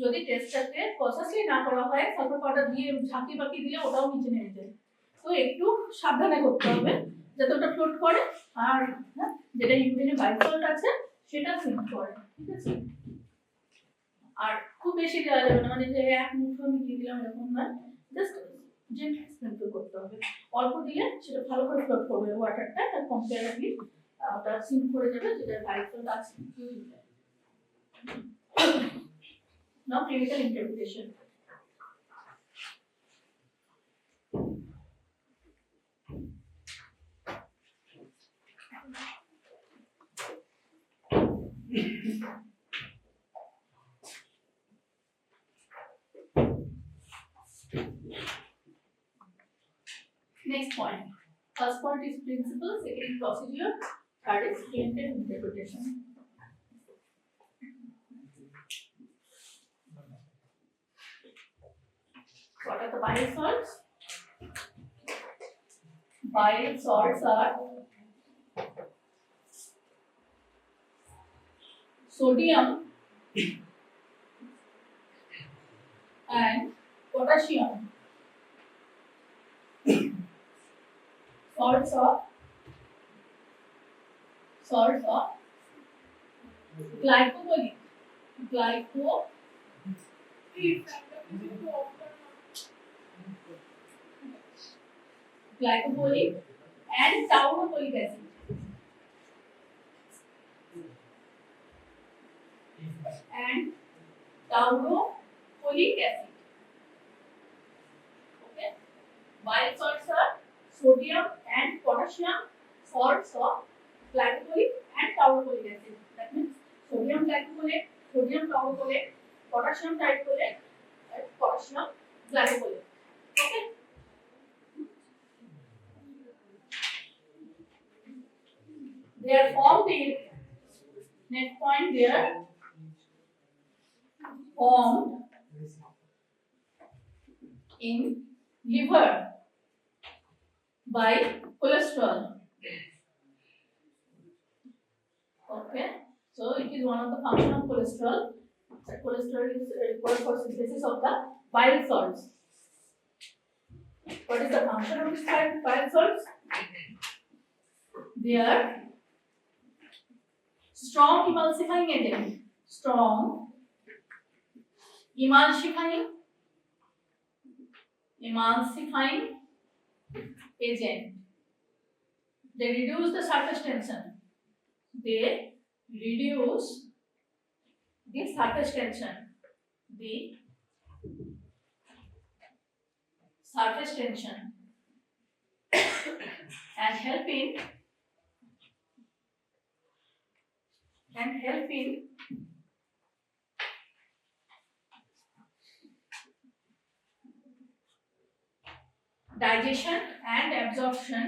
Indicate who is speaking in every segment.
Speaker 1: যদি টেস্টটাকে প্রসেসই না করা হয় সালফার পাউডার দিয়ে ঝাঁকি বাকি দিলে ওটাও নিচে নেমে যায়। তো একটু সাবধানে করতে হবে যাতে ওটা ফ্লোট করে আর যেটা ইউরিনে বাই সল্ট আছে সেটা সিঙ্ক করে, ঠিক আছে। আর খুব বেশি দেওয়া যাবে না, মানে যে এক মুঠো মিলিয়ে দিলাম এরকম না, জাস্ট জেন্টলি স্প্রিঙ্কল করতে হবে। অল্প দিলে সেটা ভালো করে ফ্লোট করবে ওয়াটারটা, আর কম্পারেটিভলি ওটা সিঙ্ক করে যাবে যেটা বাই সল্ট আছে ইউরিনে। Now clinical interpretation. Next point. First point is principle, second procedure, third is clinical interpretation. What are the bile salts? Bile salts are sodium and potassium. Salts of glycolic and taurocolic acid. And taurocolic acid. Okay. Bile salts are sodium and potassium. Salts of glycolic and taurocolic acid. That means sodium glycolic, sodium taurocolic, potassium tricolic, and potassium glycolic. Okay. They are formed in, next point, they are formed in liver by cholesterol. Okay, so it is one of the function of cholesterol. That cholesterol is required for synthesis of the bile salts. What is the function of these bile salts? They are strong emulsifying agent. Strong emulsifying agent. They reduce the surface tension. They reduce the surface tension. The surface tension and help in digestion and absorption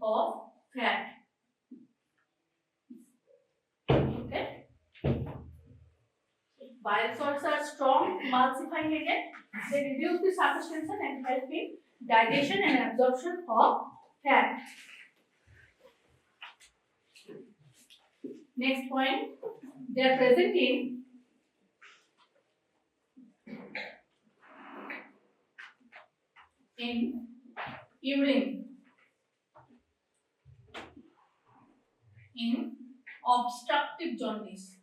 Speaker 1: of fat. Okay. Bile salts are strong emulsifying agent. They reduce the surface tension and help in digestion and absorption of fat. Next point, they are present in urine in obstructive jaundice.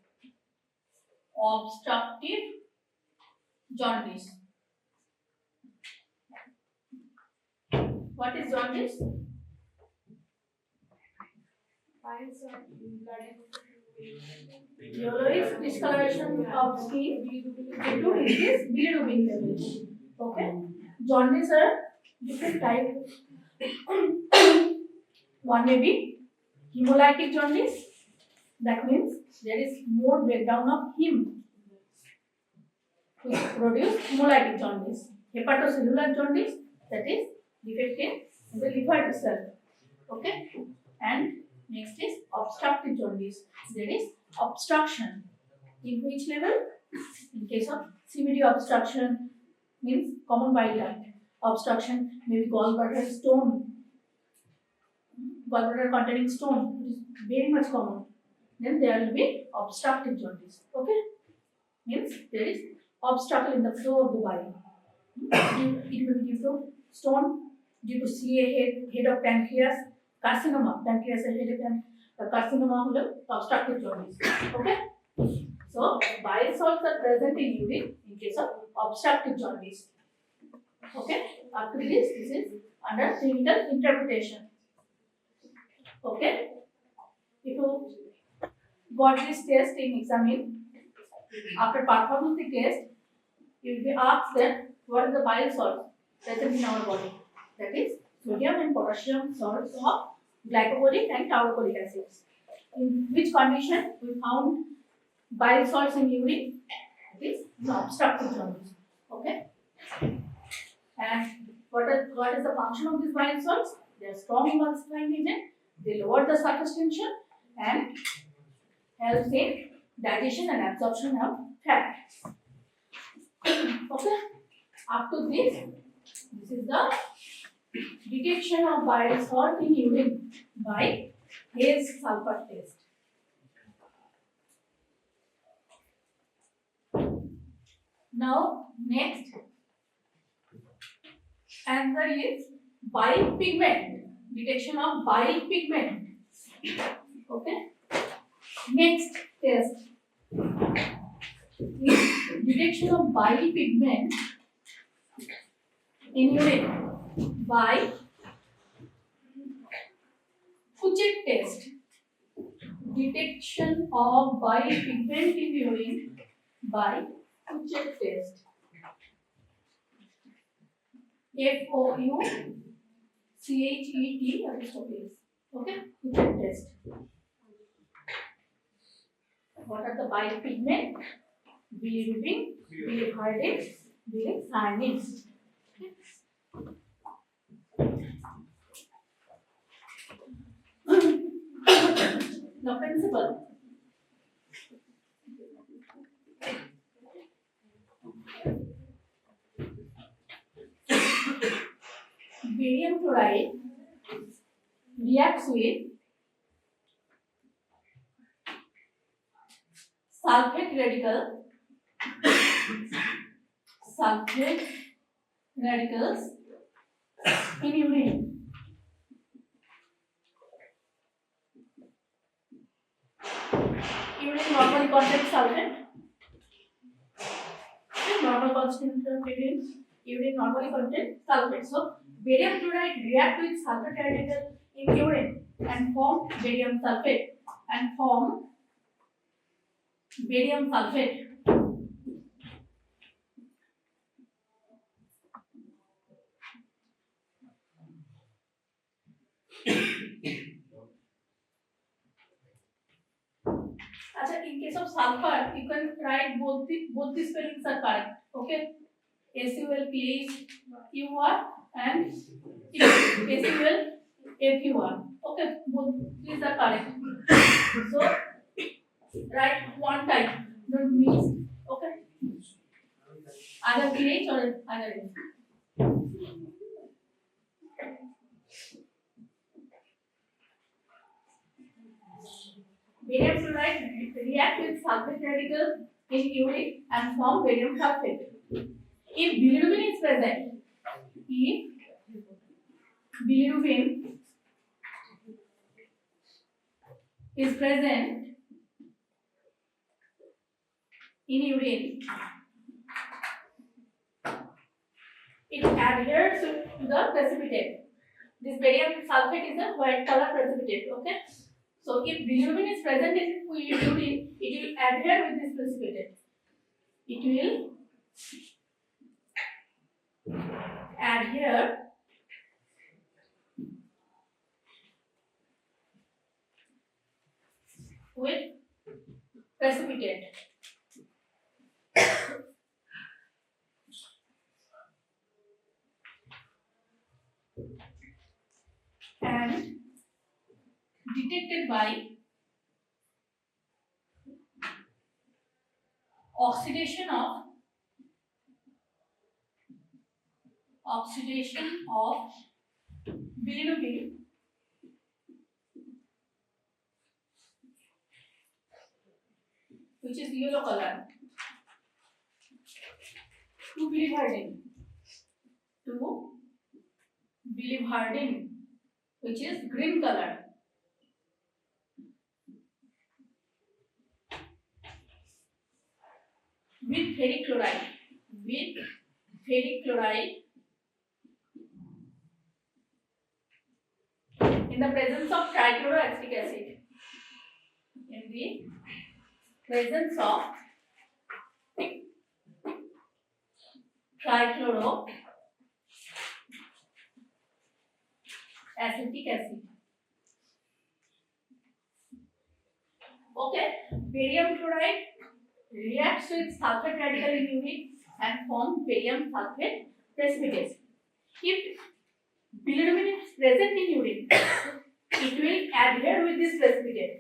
Speaker 1: What is jaundice? Yellowish discoloration of skin due to increased bilirubin levels. Okay, jaundice are different types. One may be hemolytic jaundice. That means there is more breakdown of heme, which produce hemolytic jaundice. Hepatocellular jaundice, that is defect in the liver itself. Okay, and next is obstructive jaundice. There is obstruction. In which level? In case of CVD obstruction, means common bile duct obstruction, maybe gallbladder stone, gallbladder containing stone, which is very much common, then there will be obstructive jaundice. Okay, means there is obstacle in the flow of the bile. It will be due to stone, due to head of pancreas, carcinoma, pancreas head of carcinoma হলো obstructive jaundice. Okay, so bile salts are present in urine in case of obstructive jaundice. Okay, after this is under clinical interpretation. Okay, if you got this test in examine, after performing the test, you will be asked that what is the bile salt present in our body, that is sodium and potassium salts of glycolic and taurocholic acids. In which condition we found bile salts in urine? It is obstructive jaundice. Okay, and what is the function of these bile salts? They are strong emulsifying agent. They lower the surface tension and helps in digestion and absorption of fat. Okay, up to this is the detection of bile salt in urine by Hayes sulfur test. Now next answer is bile pigment, detection of bile pigment. Okay, next test is detection of bile pigment in urine by Puget test. Detection of bile pigment in urine by Puget test. FOUCHET apostrophe. Okay, Puget test. What are the bile pigment? Bilirubin, biliverdin, bilicyanid. Now principle. Barium chloride reacts with sulfate radicals in urine. Urine normally contains sulfate. Normal constant urine normally contains sulfate. So barium chloride react with sulfate radical in urine and form barium sulfate in case of sulfur, you can write both the spellings are correct. Okay, SULPHUR and SULFUR. Okay, both these are correct. So write one type, don't mix. Okay, either PH or either F. Barium chloride react with sulfate radicals in urine and form barium sulfate. If bilirubin is present, in urine, it adheres to the precipitate. This barium sulfate is a white color precipitate. Okay, so if bilirubin is present in urine, it will adhere with this precipitate. It will adhere with precipitate. And detected by oxidation of bilirubin which is yellow color, to biliverdin, which is green color, with ferric chloride, in the presence of trichloroacetic acid. In the presence of trichloroacetic acid. Okay, barium chloride reacts with sulfate radical in urine and form barium sulfate precipitate. If bilirubin is present in urine, it will adhere with this precipitate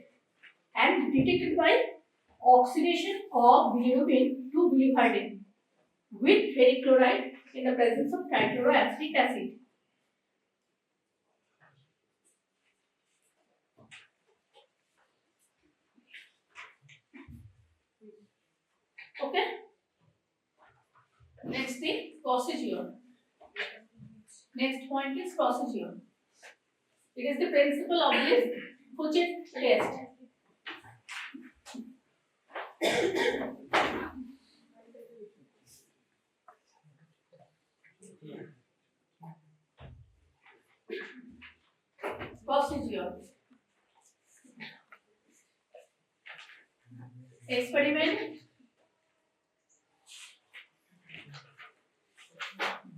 Speaker 1: and detected by oxidation of bilirubin to biliverdin with ferric chloride in the presence of trichloroacetic acid. Okay. Next thing, procedure. Next point is procedure. It is the principle of this Fouchet test. Procedure.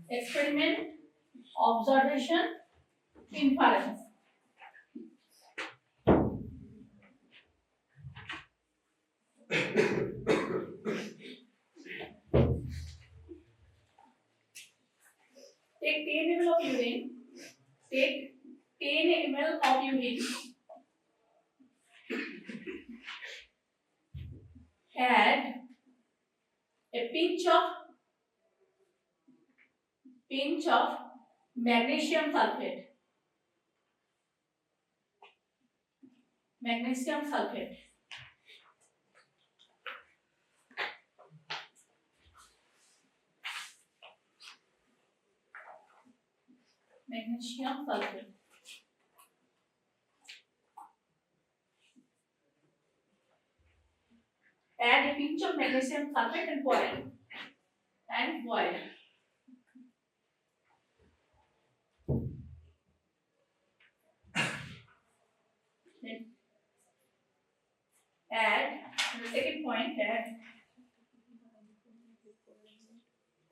Speaker 1: Experiment, observation, inference. Take 10 ml of urine. Add a pinch of magnesium sulfate. Magnesium sulfate. Add a pinch of magnesium sulfate and boil. Then add the second point.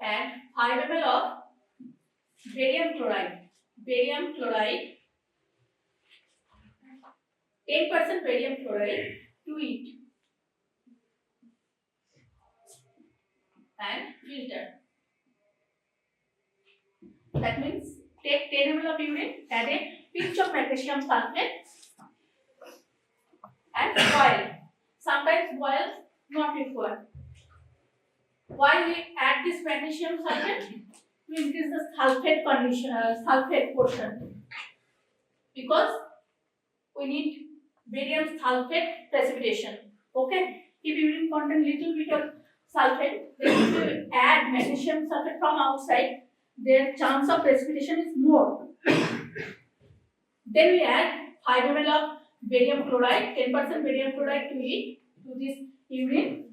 Speaker 1: Add 5 ml of barium chloride. 10% barium chloride to it and filter. That means take 10 ml of urine, add a pinch of magnesium sulfate and boil. Sometimes boil not required. Why we add this magnesium sulfate? To increase the sulfate portion. Because we need barium sulfate precipitation. Okay? If urine contain little bit of sulfate, then if you add magnesium sulfate from outside, their chance of precipitation is more. Then we add 5 ml of barium chloride, 10% barium chloride to this urine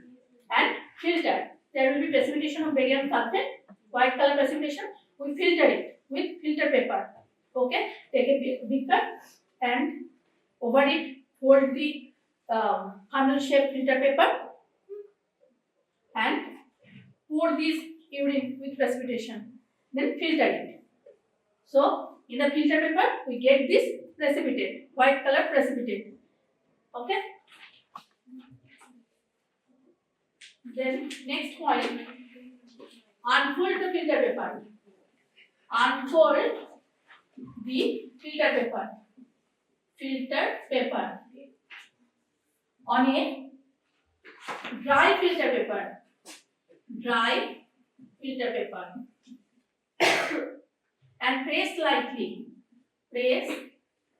Speaker 1: and filter. There will be precipitation of barium sulfate, white color precipitation. We filter it with filter paper. Okay, take a beaker and over it fold the funnel shaped filter paper and pour this urine with precipitation. Then filter it. So in the filter paper we get this precipitate, white color precipitate. Okay. Then next point, unfold the filter paper. On a dry filter paper. And press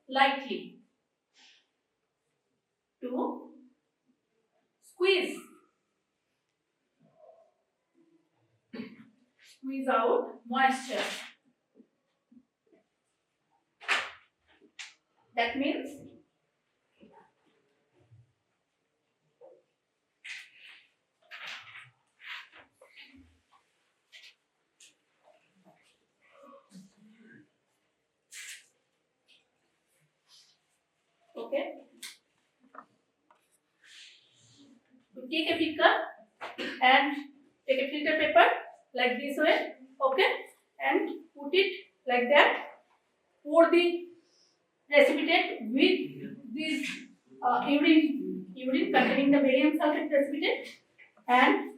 Speaker 1: lightly to squeeze squeeze out moisture. That means okay. You take a big cup and take a filter paper like this way, okay, and put it like that. Pour the precipitate with this urine containing the barium sulfate precipitate and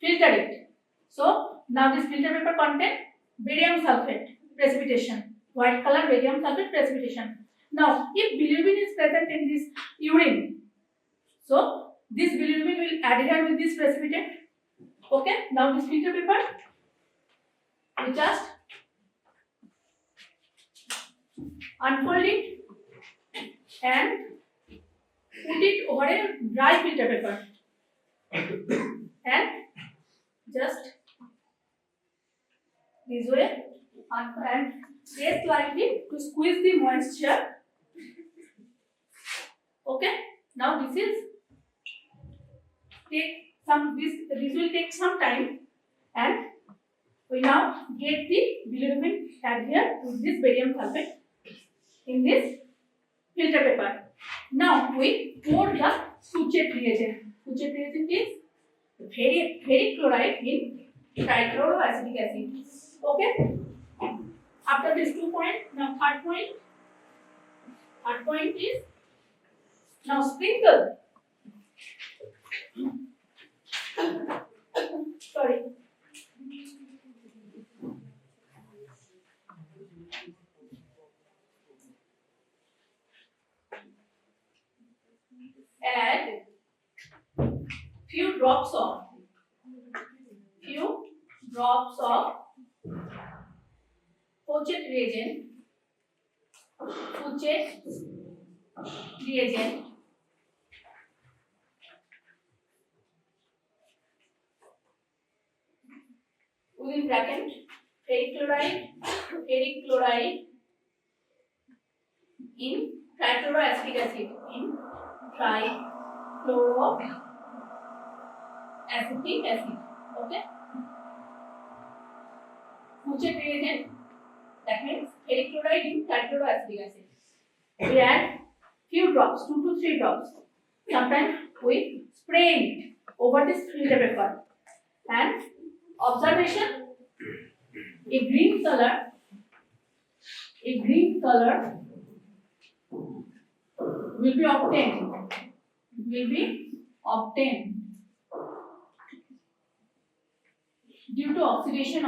Speaker 1: filter it. So now this filter paper contain barium sulfate precipitation, white color barium sulfate precipitation. Now if bilirubin is present in this urine, so this bilirubin will adhere with this precipitate. Okay, now this filter paper, we just unfold it and put it over a dry filter paper and just this way and press lightly to squeeze the moisture. Okay, now this will take some time, and we now get the bilirubin adhere with this barium sulfate in this filter paper. Now we pour the Suchet reagent. Suchet reagent is ferric chloride in trichloroacetic acid. Okay. After these 2 points, now third point. Third point is now sprinkle. Sorry. Add few drops of Suchet reagent within bracket ferric chloride in trichloroacetic acid okay. Suchet reagent, that means ferric chloride in trichloroacetic acid. We add few drops, 2 to 3 drops. Sometimes we spray it over this filter paper. And observation, a green color will be obtained due to oxidation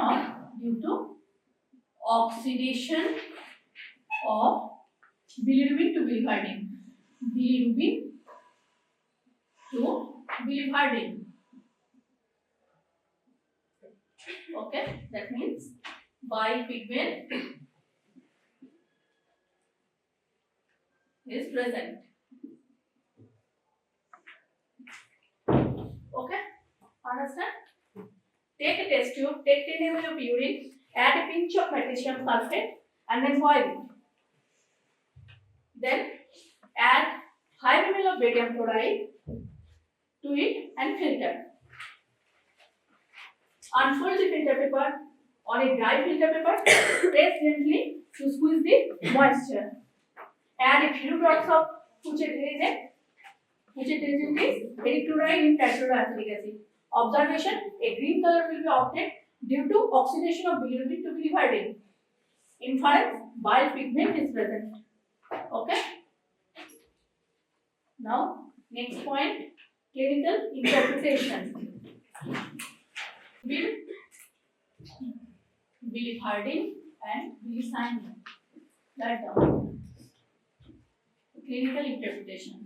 Speaker 1: of bilirubin to biliverdin. Okay, that means bipigment is present. Okay, understand? Take a test tube, take 10 ml of urine, add a pinch of magnesium sulfate and then boil it. Then add 5 ml of barium chloride to it and filter. Unfold the filter paper on a dry filter paper, press gently to squeeze the moisture. Add a few drops of Suchet reagent. Suchet reagent is ferric chloride in trichloroacetic acid. Observation, a green color will be obtained due to oxidation of bilirubin to biliverdin. Inference, bile pigment is present. Okay. Now, next point, clinical interpretation. Biliverdin and bilicinin. Write down. Clinical interpretation.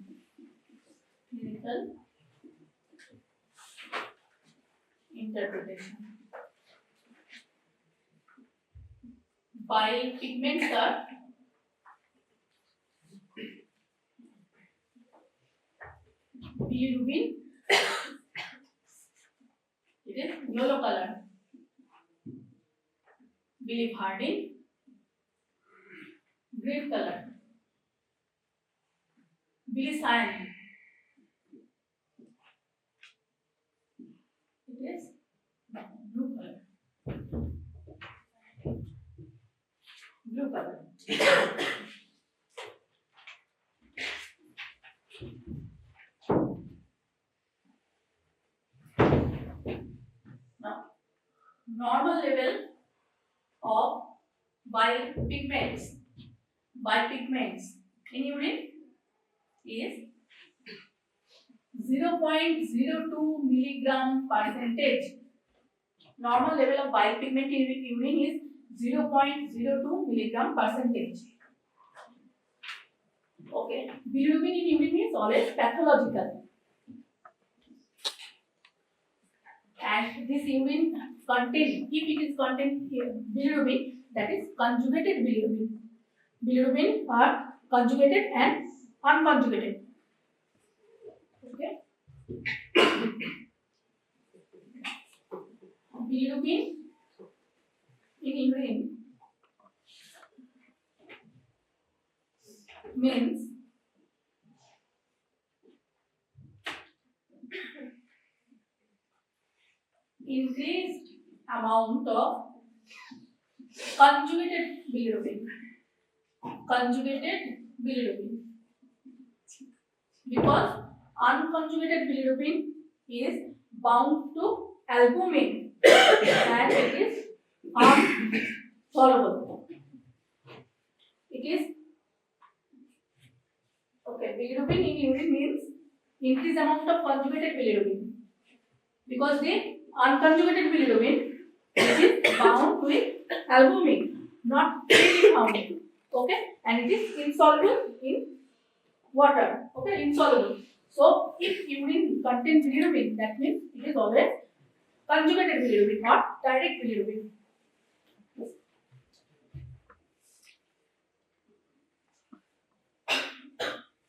Speaker 1: Bile pigments are bilirubin, it is yellow color. biliverdin, green color, bilicyanide, it is blue color, blue color. Now, normal level of bile pigments in urine is 0.02 milligram percentage. Normal level of bile pigment in urine is 0.02 milligram percentage. Okay, bilirubin in urine is always pathological, and this urine contain, if it is contain bilirubin, that is conjugated bilirubin. Bilirubin are conjugated and unconjugated. Okay, bilirubin in urine means increased amount of conjugated bilirubin. Conjugated bilirubin, because unconjugated bilirubin is bound to albumin and it is soluble. It is okay. Bilirubin in urine means increased amount of conjugated bilirubin, because the unconjugated bilirubin is bound with albumin, not freely found. Okay, and it is insoluble in water. Okay, insoluble. So if urine contains bilirubin, that means it is always conjugated bilirubin, not direct bilirubin.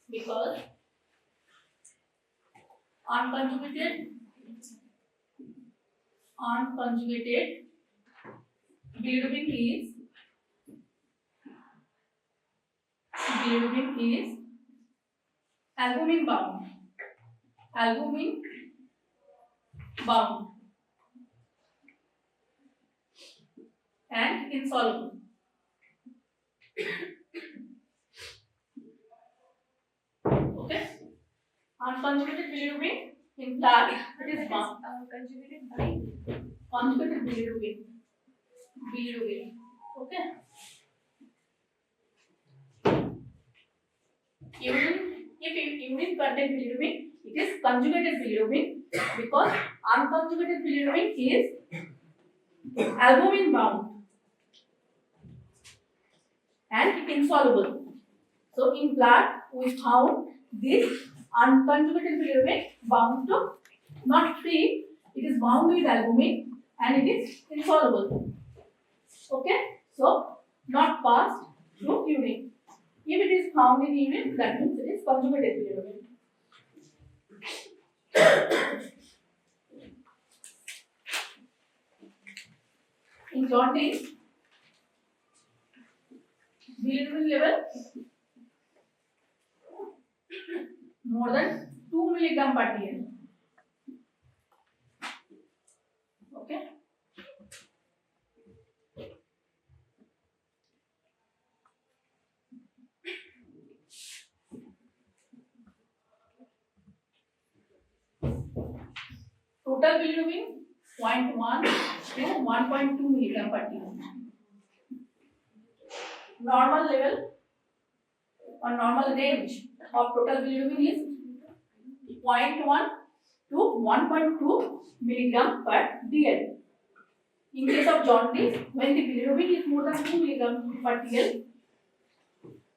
Speaker 1: Because unconjugated bilirubin is albumin bound and insoluble. Okay, unconjugated bilirubin in blood, it is bound. Conjugated bilirubin. Okay, urine, if urine contains bilirubin, it is conjugated bilirubin, because unconjugated bilirubin is albumin bound and insoluble. So in blood we found this unconjugated bilirubin bound to, not free, it is bound with albumin and it is insoluble. Okay, so not passed through urine. If it is found in urine, that means it is conjugated bilirubin. In jaundice, bilirubin level more than 2 milligram per dl. Okay, total bilirubin 0.1 to 1.2 milligram per dl. Normal level or normal range of total bilirubin is 0.1 to 1.2 milligram per dl. In case of jaundice, when the bilirubin is more than 2 milligram per dl,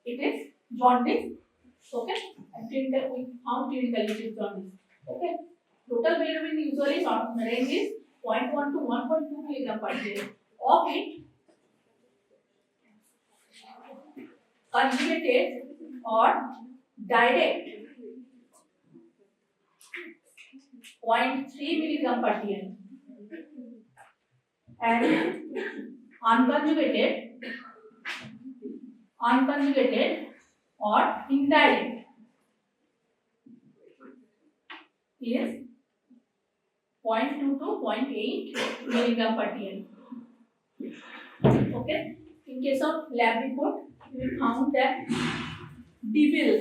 Speaker 1: it is jaundice. Okay, and clinical, we found clinical it is jaundice. Okay, total bilirubin usually range is 0.1 to 1.2 milligram per dl. Of it, conjugated or direct 0.3 milligram per dl, and unconjugated or indirect is 0.2 to 0.8 milligram per TL. Okay. In case of lab report, we will found that T-bill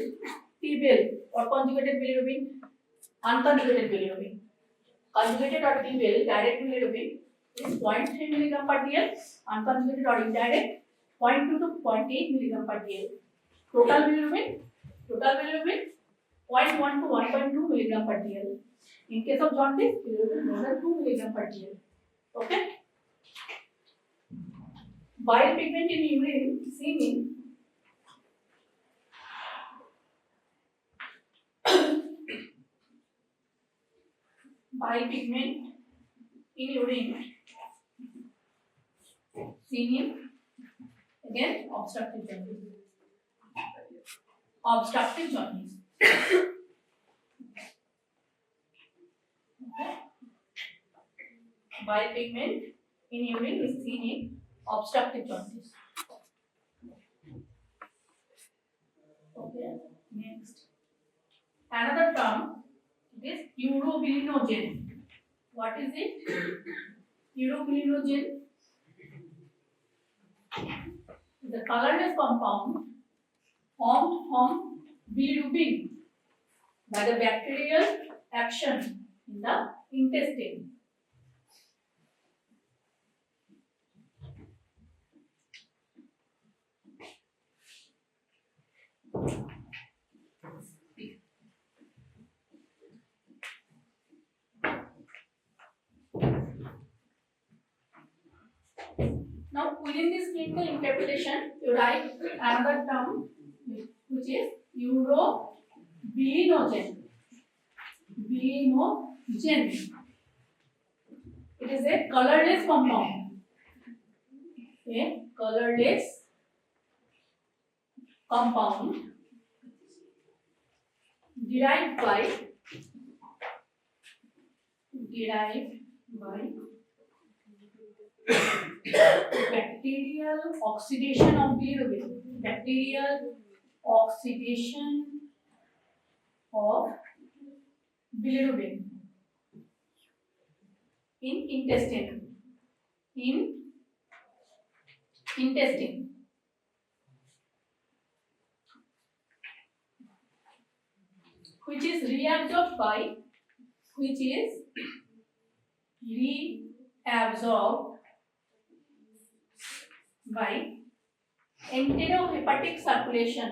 Speaker 1: or conjugated bilirubin, unconjugated bilirubin. Conjugated or T-bill, direct bilirubin is 0.3 milligram per TL. Unconjugated or indirect 0.2 to 0.8 milligram per TL. Total bilirubin 0.1 to 1.2 milligram per TL. In case of jaundice, bilirubin more than 2 milligram per TL. Okay. Bile pigment in urine seen in bile pigment in urine seen in again obstructive jaundice. Okay. Bile pigment in urine is seen in obstructive jaundice. Okay. Next, another term is urobilinogen. What is it? Urobilinogen is a colorless compound formed from bilirubin by the bacterial action in the intestine. Now, within this clinical interpretation, you write another term which is urobilinogen. Bilinogen. It is a colorless compound. A colorless compound derived by bacterial oxidation of bilirubin. Bacterial oxidation of bilirubin in intestine. Which is reabsorbed by enterohepatic circulation.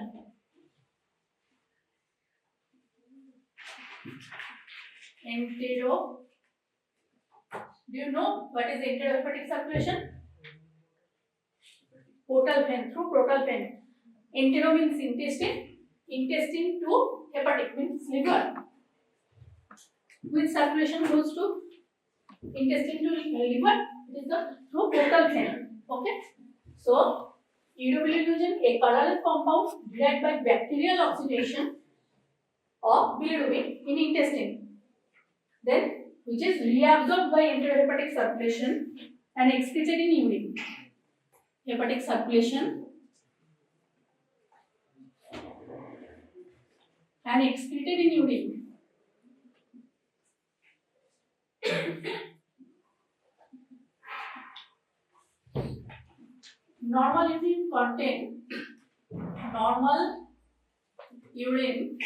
Speaker 1: Do you know what is enterohepatic circulation? Portal vein, through portal vein. Entero means intestine to hepatic means liver. Which circulation goes to intestine to liver? It is the through portal vein. Okay. So, urobilinogen, a colorless compound derived by bacterial oxidation of bilirubin in intestine. Then, which is reabsorbed by enterohepatic circulation and excreted in urine. Hepatic circulation and excreted in urine. Normal urine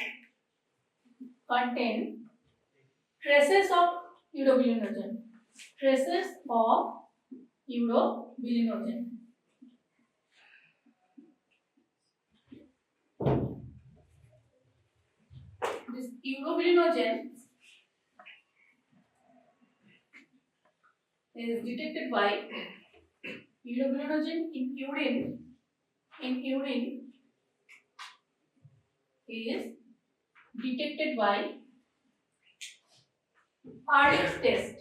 Speaker 1: contain traces of urobilinogen. This urobilinogen is detected by urobilinogen in urine is detected by RX test.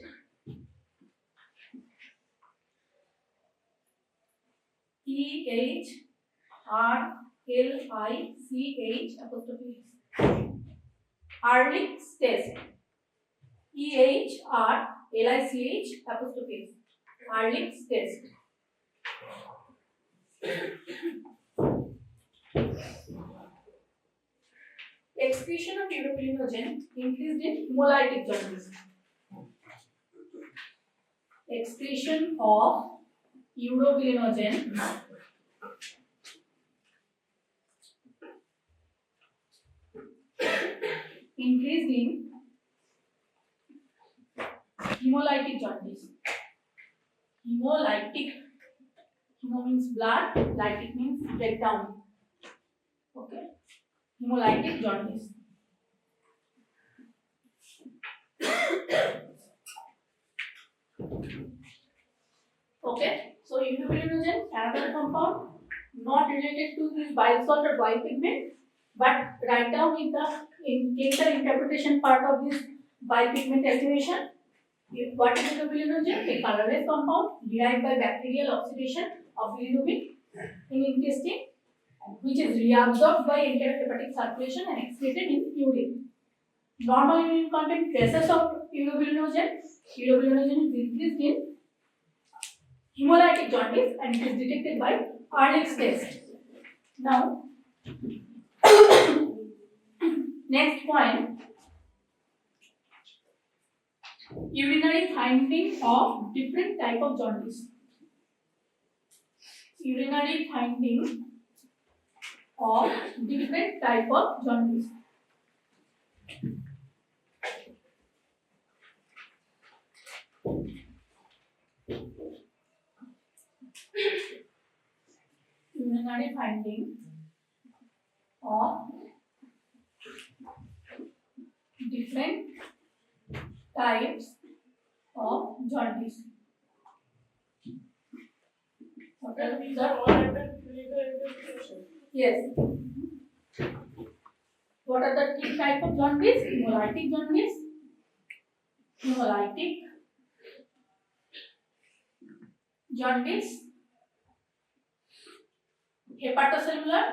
Speaker 1: EHRLICH apostrophe Ehrlich's test. EHRLICH apostrophe Ehrlich's test. Excretion of urobilinogen increased in hemolytic jaundice. Excretion of urobilinogen increased in hemolytic jaundice. Hemolytic. Hemo means blood, lytic means breakdown. Okay. Hemolytic jaundice. Okay. So urobilinogen, another compound, not related to this bile salt or bile pigment, but write down in the clinical interpretation part of this bile pigment activation. What is urobilinogen? A colorless compound derived by bacterial oxidation of bilirubin in intestine, which is reabsorbed by enterohepatic circulation and excreted in urine. Normal urine content traces of urobilinogen. Urobilinogen is increased in hemolytic jaundice and it is detected by Ehrlich's test. Now, next point, urinary finding of different type of jaundice. Urinary finding of different type of jaundice. Urinary finding of different types of jaundice. What are these? Yes. What are the three types of jaundice? Hemolytic jaundice, hemolytic jaundice, hepatocellular,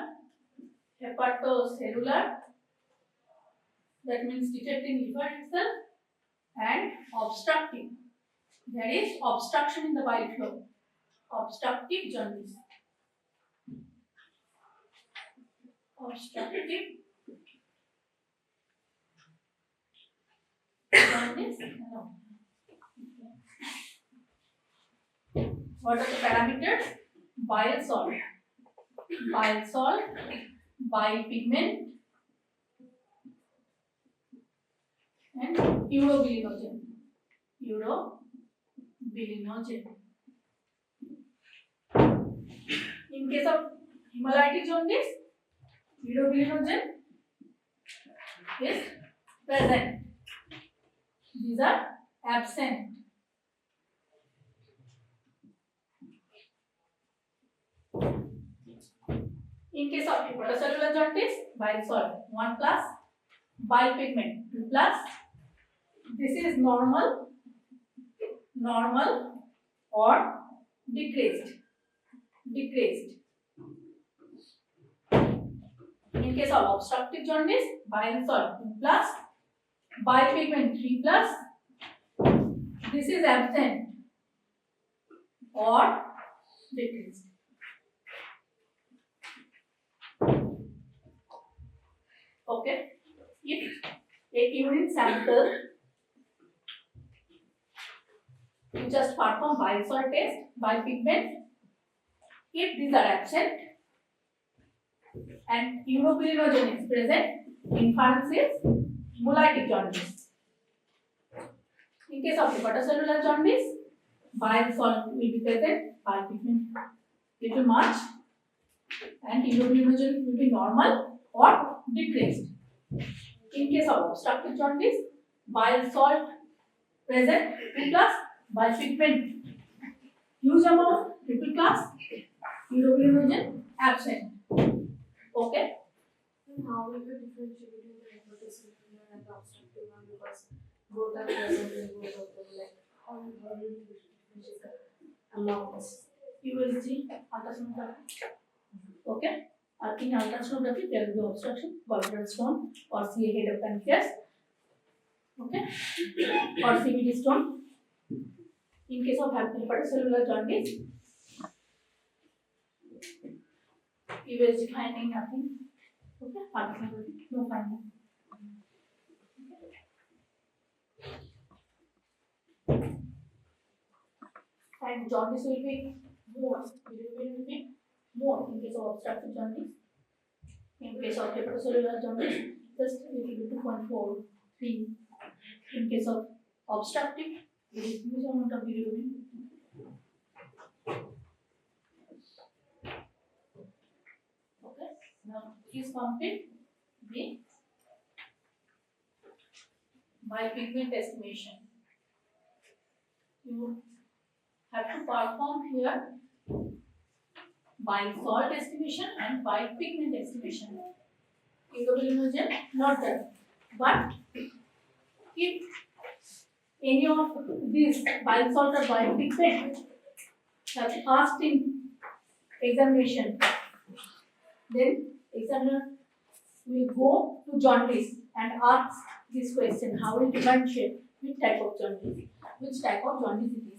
Speaker 1: that means detected in liver itself, and obstructive. There is obstruction in the bile flow. Obstructive jaundice. Obstructive jaundice. No. What are the parameters? Bile salt, bile pigment, and urobilinogen. In case of hemolytic jaundice, urobilinogen is present. These are absent. In case of hepatocellular jaundice, bile salt 1 plus, bile pigment 2 plus. This is normal or decreased. In case of obstructive jaundice, bile salt 2 plus, bile pigment 3 plus. This is absent or decreased. Okay. If a urine sample, you just perform bile salt test, bile pigment. If these are absent and urobilinogen is present, inference is hemolytic jaundice. In case of hepatocellular jaundice, bile salt will be present, bile pigment little much, and urobilinogen will be normal or decreased. In case of obstructive jaundice, bile salt present 2 plus, bile pigment huge amount 3 plus, urobilinogen absent. Okay.
Speaker 2: And how will you differentiate between the hepatocellular and the obstructive one, because both are present in both of them? Like how will you differentiate the amounts?
Speaker 1: USG ultrasonography. Okay. In ultrasonography, there will be obstruction, gallbladder stone, or CA head of pancreas. Okay. Or CVD stone. In case of hepatocellular jaundice, USG finding nothing. Okay, functional, no finding. And jaundice will be more. Bilirubin will be more in case of obstructive jaundice. In case of hepatocellular jaundice, just it will be 2.4, 3. In case of obstructive, there is huge amount of bilirubin. Okay, now please complete the bipigment estimation. You have to perform here bile salt estimation and bile pigment estimation. Immunogen, not that. But if any of these bile salt or bile pigment have asked in examination, then examiner will go to jaundice and ask this question: how will differentiate which type of jaundice it is.